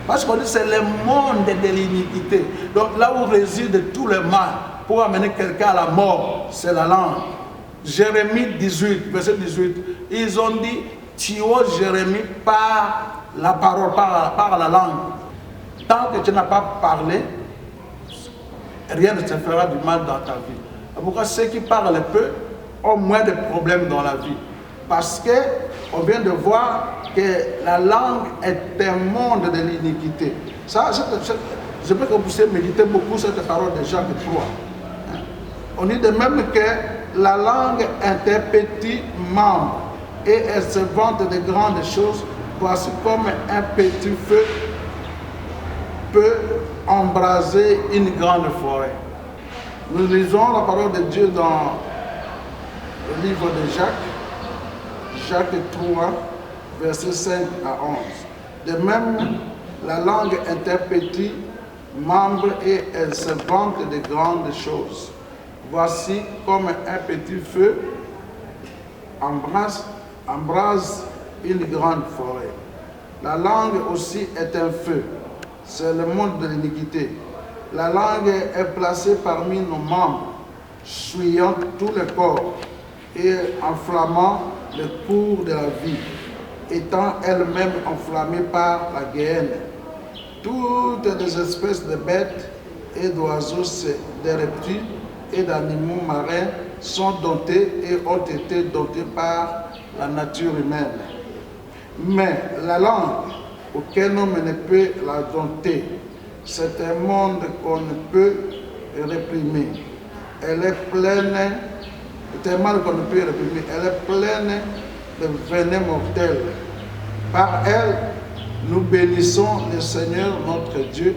Parce qu'on dit que c'est le monde de l'iniquité. Donc là où réside tout le mal pour amener quelqu'un à la mort, c'est la langue. Jérémie 18, verset 18, ils ont dit, tuons Jérémie par la parole, par la langue. Tant que tu n'as pas parlé, rien ne te fera du mal dans ta vie. Pourquoi ceux qui parlent peu ont moins de problèmes dans la vie? Parce qu'on vient de voir que la langue est un monde de l'iniquité. Ça, je veux que vous puissiez méditer beaucoup sur cette parole de Jacques 3. On dit de même que la langue est un petit membre et elle se vante de grandes choses. Voici comme un petit feu peut embraser une grande forêt. Nous lisons la parole de Dieu dans le livre de Jacques 3, versets 5 à 11. De même, la langue est un petit membre et elle se vante de grandes choses. Voici comme un petit feu embrase une grande forêt. La langue aussi est un feu. C'est le monde de l'iniquité. La langue est placée parmi nos membres, souillant tout le corps et enflammant le cours de la vie, étant elle-même enflammée par la guéhenne. Toutes les espèces de bêtes et d'oiseaux, des reptiles et d'animaux marins sont domptés et ont été domptés par la nature humaine. Mais la langue, aucun homme ne peut la dompter. C'est un monde qu'on ne peut réprimer. Elle est pleine, c'est un mal qu'on ne peut réprimer. Elle est pleine de venin mortel. Par elle, nous bénissons le Seigneur notre Dieu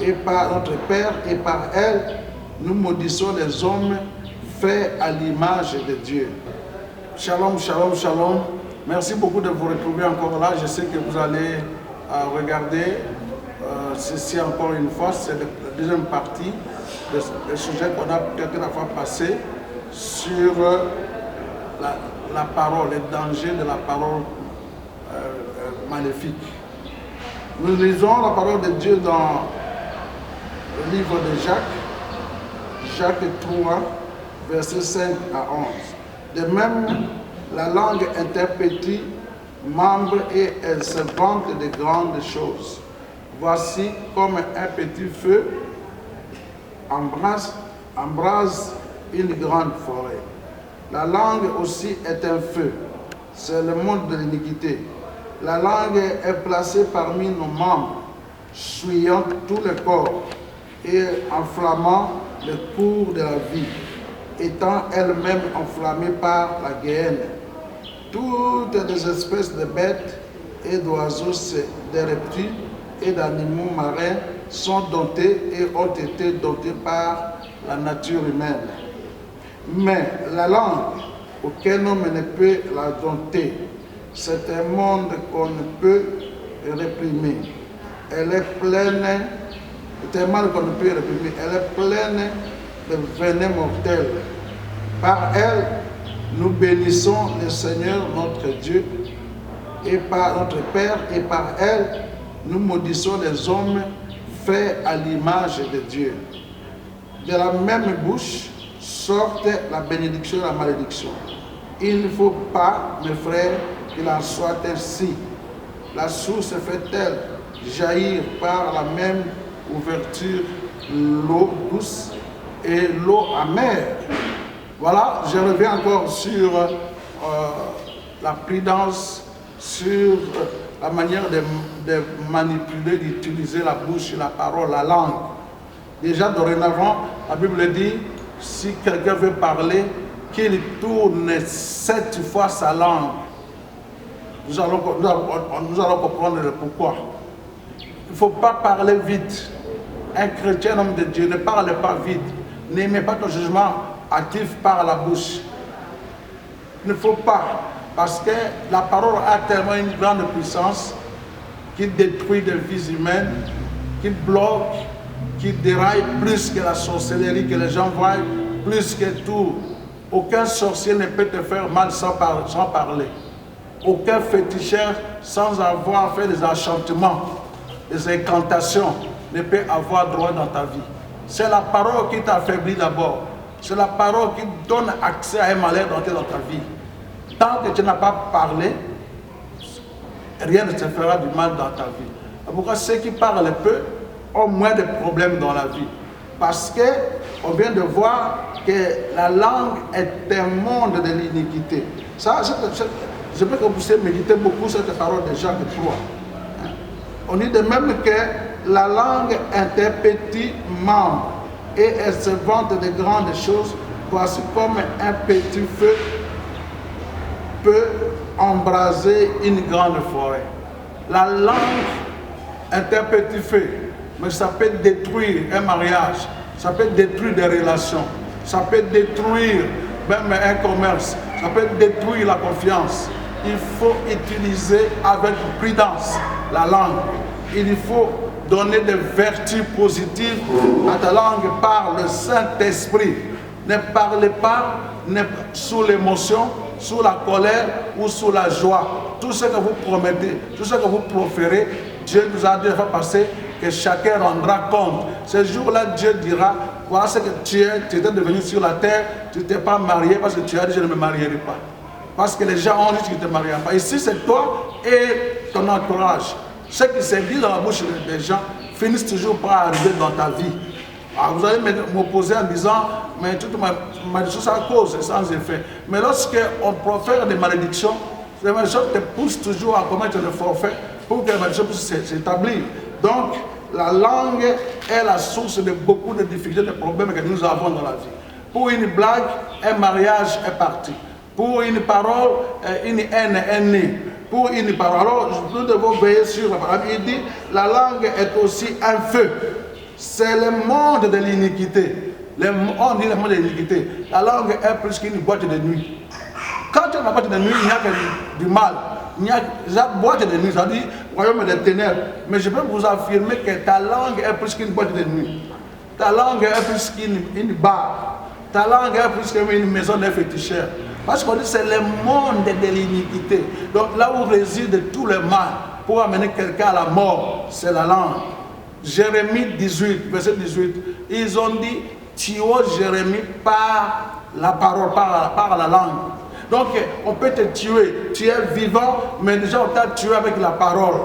et par notre Père, et par elle, nous maudissons les hommes faits à l'image de Dieu. Shalom, shalom, shalom. Merci beaucoup de vous retrouver encore là. Je sais que vous allez regarder ceci encore une fois. C'est la deuxième partie du sujet qu'on a peut-être la fois passé sur la parole, les dangers de la parole maléfique. Nous lisons la parole de Dieu dans le livre de Jacques 3, versets 5 à 11. De même, la langue est un petit membre et elle se vante de grandes choses. Voici comme un petit feu embrase une grande forêt. La langue aussi est un feu. C'est le monde de l'iniquité. La langue est placée parmi nos membres, souillant tout le corps et enflammant le cours de la vie, étant elle-même enflammée par la guéhenne. Toutes les espèces de bêtes et d'oiseaux, des reptiles et d'animaux marins sont domptés et ont été domptés par la nature humaine. Mais la langue, aucun homme ne peut la dompter. C'est un monde qu'on ne peut réprimer. Elle est pleine, c'est un mal qu'on ne peut réprimer. Elle est pleine de venin mortel. Par elle, nous bénissons le Seigneur notre Dieu et par notre Père, et par elle, nous maudissons les hommes faits à l'image de Dieu. De la même bouche sortent la bénédiction et la malédiction. Il ne faut pas, mes frères, qu'il en soit ainsi. La source fait-elle jaillir par la même ouverture l'eau douce et l'eau amère? Voilà, je reviens encore sur la prudence, sur la manière de manipuler, d'utiliser la bouche, la parole, la langue. Déjà dorénavant, la Bible dit, si quelqu'un veut parler, qu'il tourne 7 fois sa langue. Nous allons comprendre le pourquoi. Il ne faut pas parler vite. Un chrétien, homme de Dieu, ne parle pas vite. N'aimez pas ton jugement actif par la bouche. Il ne faut pas, parce que la parole a tellement une grande puissance qui détruit des vies humaines, qui bloque, qui déraille plus que la sorcellerie que les gens voient, plus que tout. Aucun sorcier ne peut te faire mal sans parler. Aucun féticheur sans avoir fait des enchantements les incantations ne peuvent avoir droit dans ta vie. C'est la parole qui t'affaiblit d'abord. C'est la parole qui donne accès à un malheur dans ta vie. Tant que tu n'as pas parlé, rien ne te fera du mal dans ta vie. Pourquoi ceux qui parlent peu ont moins de problèmes dans la vie? Parce qu'on vient de voir que la langue est un monde de l'iniquité. Ça, je veux que vous puissiez méditer beaucoup cette parole de Jacques 3. On dit de même que la langue est un petit membre et elle se vante de grandes choses, voici comme un petit feu peut embraser une grande forêt. La langue est un petit feu, mais ça peut détruire un mariage, ça peut détruire des relations, ça peut détruire même un commerce, ça peut détruire la confiance. Il faut utiliser avec prudence la langue. Il faut donner des vertus positives à ta langue par le Saint-Esprit. Ne parlez pas sous l'émotion, sous la colère ou sous la joie. Tout ce que vous promettez, tout ce que vous proférez, Dieu nous a déjà fait passer que chacun rendra compte. Ce jour-là, Dieu dira, voilà ce que tu étais devenu sur la terre, tu n'étais pas marié parce que tu as dit je ne me marierai pas. Parce que les gens ont dit que tu ne te marieras pas. Ici, c'est toi et ton entourage. Ce qui s'est dit dans la bouche des gens finissent toujours par arriver dans ta vie. Alors vous allez m'opposer en disant, mais toute ma malédiction, c'est à cause, c'est sans effet. Mais lorsqu'on profère des malédictions, les malédictions te poussent toujours à commettre le forfait pour que les malédictions puissent s'établir. Donc, la langue est la source de beaucoup de difficultés, de problèmes que nous avons dans la vie. Pour une blague, un mariage est parti. Pour une parole, une haine est née. Pour une parole. Alors, nous devons veiller sur la parole. Il dit, la langue est aussi un feu. C'est le monde de l'iniquité. On dit le monde de l'iniquité. La langue est plus qu'une boîte de nuit. Quand tu as une boîte de nuit, il n'y a que du mal. Il y a la boîte de nuit, ça dit royaume des ténèbres. Mais je peux vous affirmer que ta langue est plus qu'une boîte de nuit. Ta langue est plus qu'une barre. Ta langue est plus qu'une maison d'un féticheur. Parce qu'on dit que c'est le monde de l'iniquité. Donc là où réside tout le mal pour amener quelqu'un à la mort, c'est la langue. Jérémie 18, verset 18, ils ont dit, tuez Jérémie par la parole, par la langue. Donc on peut te tuer, tu es vivant, mais déjà on t'a tué avec la parole.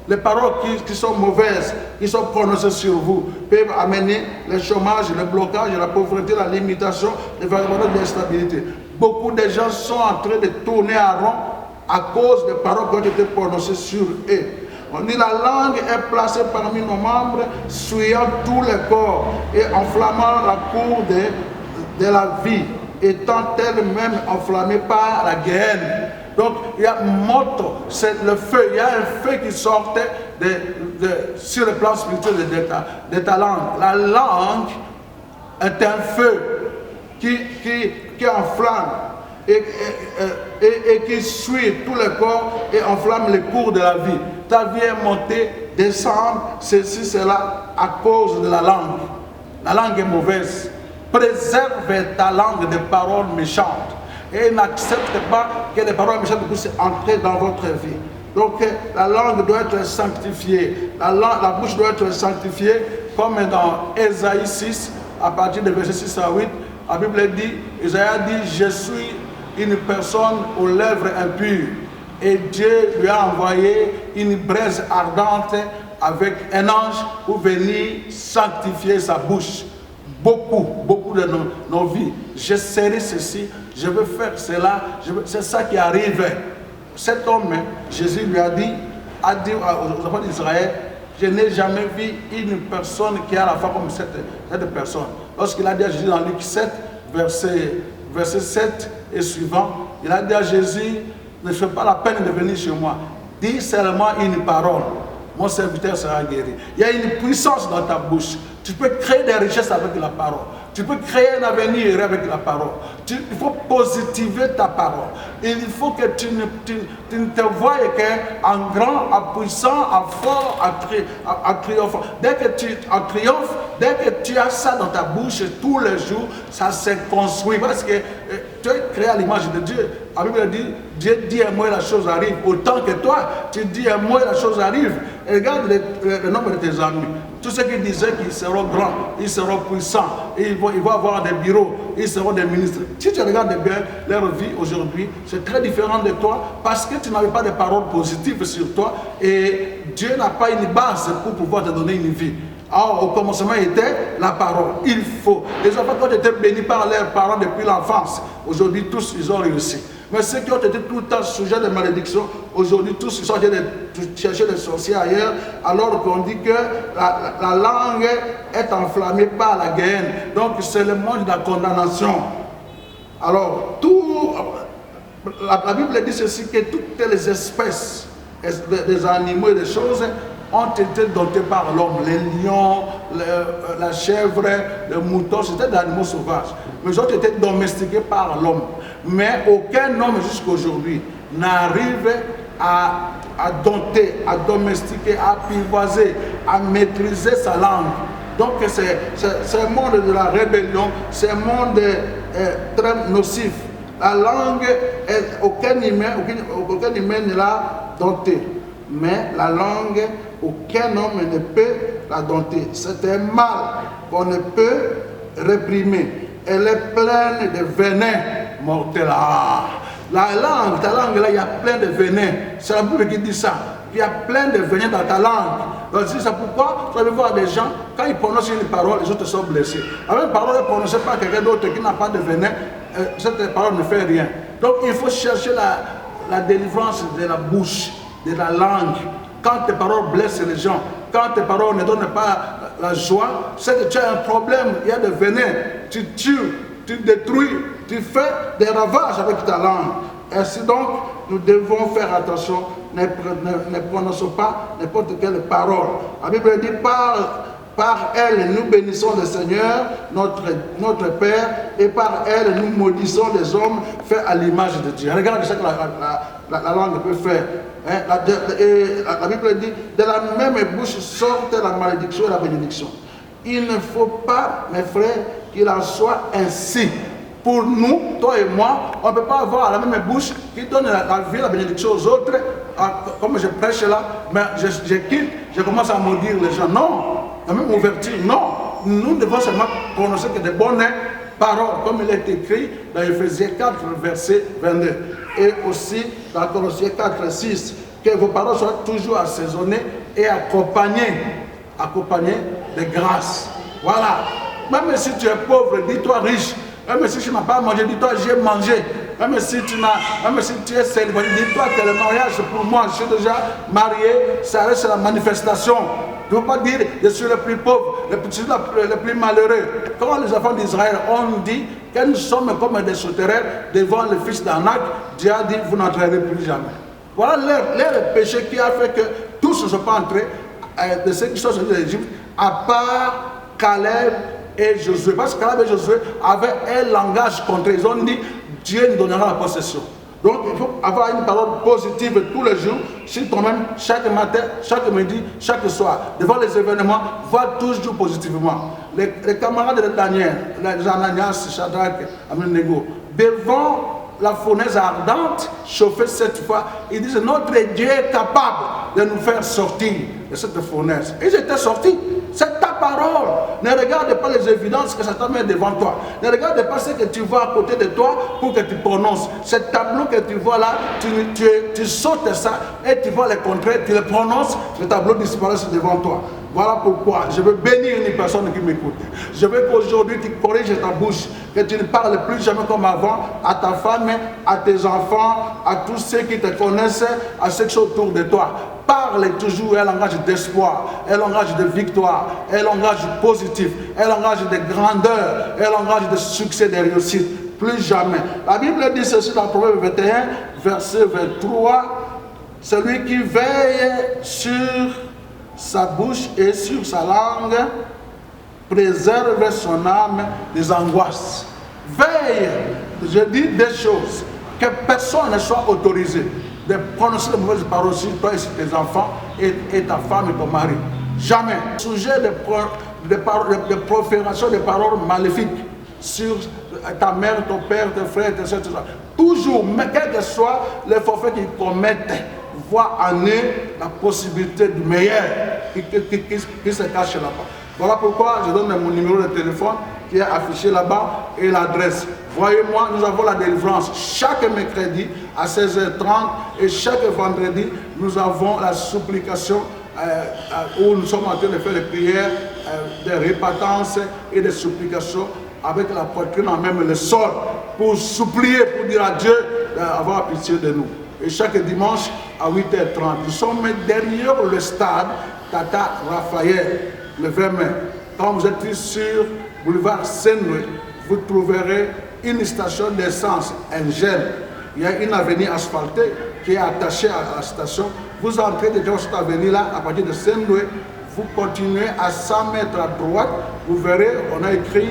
Les paroles qui sont mauvaises, qui sont prononcées sur vous, peuvent amener le chômage, le blocage, la pauvreté, la limitation, les variables d'instabilité. Beaucoup de gens sont en train de tourner à rond à cause des paroles qui ont été prononcées sur eux. On dit la langue est placée parmi nos membres, souillant tout le corps et enflammant la cour de la vie, étant elle-même enflammée par la guerre. Donc il y a moto, c'est le feu, il y a un feu qui sortait sur le plan spirituel de ta langue. La langue est un feu qui enflamme et qui suit tout le corps et enflamme les cours de la vie. Ta vie est montée, descendre, ceci, cela, à cause de la langue. La langue est mauvaise. Préserve ta langue des paroles méchantes. Et n'accepte pas que les paroles méchantes puissent entrer dans votre vie. Donc la langue doit être sanctifiée. La bouche doit être sanctifiée, comme dans Ésaïe 6, à partir de verset 6 à 8. La Bible dit, Isaïe dit, je suis une personne aux lèvres impures. Et Dieu lui a envoyé une braise ardente avec un ange pour venir sanctifier sa bouche. Beaucoup de nos vies. Je serai ceci, je veux faire cela, c'est ça qui arrive. Cet homme, Jésus lui a dit aux enfants d'Israël, je n'ai jamais vu une personne qui a la foi comme cette personne. Lorsqu'il a dit à Jésus dans Luc 7, verset 7 et suivant, il a dit à Jésus, ne fais pas la peine de venir chez moi. Dis seulement une parole. Mon serviteur sera guéri. Il y a une puissance dans ta bouche. Tu peux créer des richesses avec la parole. Tu peux créer un avenir avec la parole. Il faut positiver ta parole. Il faut que tu ne te voies qu'en grand, en puissant, en fort, en triomphant. Dès que tu en triomphes, dès que tu as ça dans ta bouche tous les jours, ça se construit. Parce que tu es créé à l'image de Dieu. La Bible dit, Dieu dit un mot et la chose arrive. Autant que toi, tu dis un mot et la chose arrive. Et regarde le nombre de tes amis. Tous ceux qui disaient qu'ils seront grands, ils seront puissants, ils vont avoir des bureaux, ils seront des ministres. Si tu regardes bien leur vie aujourd'hui, c'est très différent de toi parce que tu n'avais pas de paroles positives sur toi et Dieu n'a pas une base pour pouvoir te donner une vie. Alors, au commencement était la parole. Il faut. Les enfants qui ont été bénis par leurs parents depuis l'enfance, aujourd'hui tous ils ont réussi. Mais ceux qui ont été tout le temps sujets de malédiction, aujourd'hui tous ils sont en train de chercher des sorciers ailleurs, alors qu'on dit que la langue est enflammée par la guerre. Donc c'est le monde de la condamnation. Alors, la Bible dit ceci, que toutes les espèces des animaux et des choses ont été dotés par l'homme. Les lions, la chèvre, le mouton, c'était des animaux sauvages. Mais ils ont été domestiqués par l'homme. Mais aucun homme jusqu'aujourd'hui n'arrive à dompter, à domestiquer, à apprivoiser, à maîtriser sa langue. Donc c'est un monde de la rébellion, c'est un monde très nocif. La langue, aucun humain ne l'a domptée. Mais la langue, aucun homme ne peut la dompter. C'est un mal qu'on ne peut réprimer. Elle est pleine de venin mortel. La langue, ta langue là, il y a plein de venin. C'est la Bible qui dit ça. Il y a plein de venin dans ta langue. Donc c'est pourquoi vous allez voir des gens, quand ils prononcent une parole, les autres sont blessés. Alors une parole est prononcée par quelqu'un d'autre qui n'a pas de venin, cette parole ne fait rien. Donc il faut chercher la délivrance de la bouche, de la langue. Quand tes paroles blessent les gens, quand tes paroles ne donnent pas la joie, c'est que tu as un problème, il y a des venins. Tu tues, tu détruis, tu fais des ravages avec ta langue. Ainsi donc, nous devons faire attention, ne prononçons pas n'importe quelle parole. La Bible dit par elle, nous bénissons le Seigneur, notre Père, et par elle, nous maudissons les hommes faits à l'image de Dieu. Regarde ce que la langue peut faire. Hein? La Bible dit, de la même bouche sortent la malédiction et la bénédiction. Il ne faut pas, mes frères, qu'il en soit ainsi. Pour nous, toi et moi, on ne peut pas avoir la même bouche qui donne la vie, la bénédiction aux autres. Comme je prêche là, mais je quitte, je commence à maudire les gens. Non, la même ouverture, non. Nous devons seulement prononcer que des bonnes paroles, comme il est écrit dans Ephésiens 4, verset 22. Et aussi dans Colossiens 4, 6, que vos paroles soient toujours assaisonnées et accompagnées de grâce. Voilà. Même si tu es pauvre, dis-toi riche. Même si tu n'as pas mangé, dis-toi j'ai mangé. Même si tu es célibataire, dis-toi que le mariage pour moi, je suis déjà marié, ça reste la manifestation. Je ne veux pas dire je suis le plus pauvre, le plus malheureux. Quand les enfants d'Israël ont dit que nous sommes comme des souterrains devant le fils d'Anak, Dieu a dit vous n'entrerez plus jamais. Voilà leur péché qui a fait que tous ne sont pas entrés, de ceux qui sont sortis d'Égypte, à part Caleb et Josué. Parce que Caleb et Josué avaient un langage contre eux. Ils ont dit Dieu nous donnera la possession. Donc il faut avoir une parole positive tous les jours, sur toi-même, chaque matin, chaque midi, chaque soir. Devant les événements, vois toujours positivement. Les camarades de Daniel, les Ananias, Shadrach, Abednego, devant la fournaise ardente, chauffée cette fois, ils disent notre Dieu est capable de nous faire sortir de cette fournaise. Ils étaient sortis. C'est ta parole. Ne regarde pas les évidences que Satan met devant toi. Ne regarde pas ce que tu vois à côté de toi pour que tu prononces. Ce tableau que tu vois là, tu sautes ça et tu vois le contraire, tu le prononces, le tableau disparaît devant toi. Voilà pourquoi je veux bénir une personne qui m'écoute. Je veux qu'aujourd'hui tu corriges ta bouche, que tu ne parles plus jamais comme avant à ta femme, à tes enfants, à tous ceux qui te connaissent, à ceux qui sont autour de toi. Parle toujours un langage d'espoir, un langage de victoire, un langage positif, un langage de grandeur, un langage de succès, de réussite. Plus jamais. La Bible dit ceci dans Proverbe 21, verset 23. Celui qui veille sur sa bouche et sur sa langue préserve son âme des angoisses. Veille, je dis des choses, que personne ne soit autorisé de prononcer de mauvaises paroles sur toi et sur tes enfants et ta femme et ton mari. Jamais. Sujet de profération de paroles maléfiques sur ta mère, ton père, tes frères, tes soeurs, tout ça. Toujours, mais quel que soit le forfait qu'ils commettent, voit en eux la possibilité du meilleur qui se cache là-bas. Voilà pourquoi je donne mon numéro de téléphone qui est affiché là-bas et l'adresse. Voyez-moi, nous avons la délivrance chaque mercredi à 16h30 et chaque vendredi, nous avons la supplication où nous sommes en train de faire les prières de répentance et de supplication avec la poitrine en même le sol pour supplier, pour dire à Dieu d'avoir pitié de nous. Et chaque dimanche à 8h30, nous sommes derrière le stade Tata Raphaël, le 20 mai. Quand vous êtes sur boulevard Saint-Louis, vous trouverez une station d'essence, Engel. Il y a une avenue asphaltée qui est attachée à la station. Vous entrez déjà dans cette avenue-là, à partir de Saint-Louis, vous continuez à 100 mètres à droite, vous verrez, on a écrit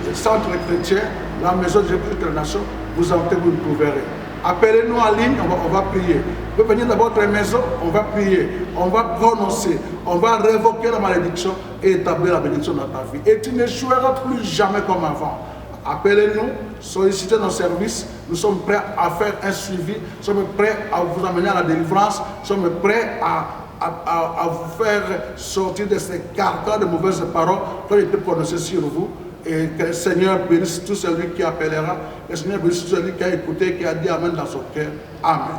les centres chrétiens, la maison de Jésus de la Nation, vous entrez, vous le trouverez. Appelez-nous en ligne, on va prier. Vous venez dans votre maison, on va prier, on va prononcer, on va révoquer la malédiction et établir la bénédiction dans ta vie. Et tu n'échoueras plus jamais comme avant. Appelez-nous, sollicitez nos services, nous sommes prêts à faire un suivi, nous sommes prêts à vous amener à la délivrance, nous sommes prêts à vous faire sortir de ces carcans de mauvaises paroles qui ont été prononcées sur vous. Et que le Seigneur bénisse tout celui qui appellera, que le Seigneur bénisse tout celui qui a écouté, qui a dit Amen dans son cœur. Amen.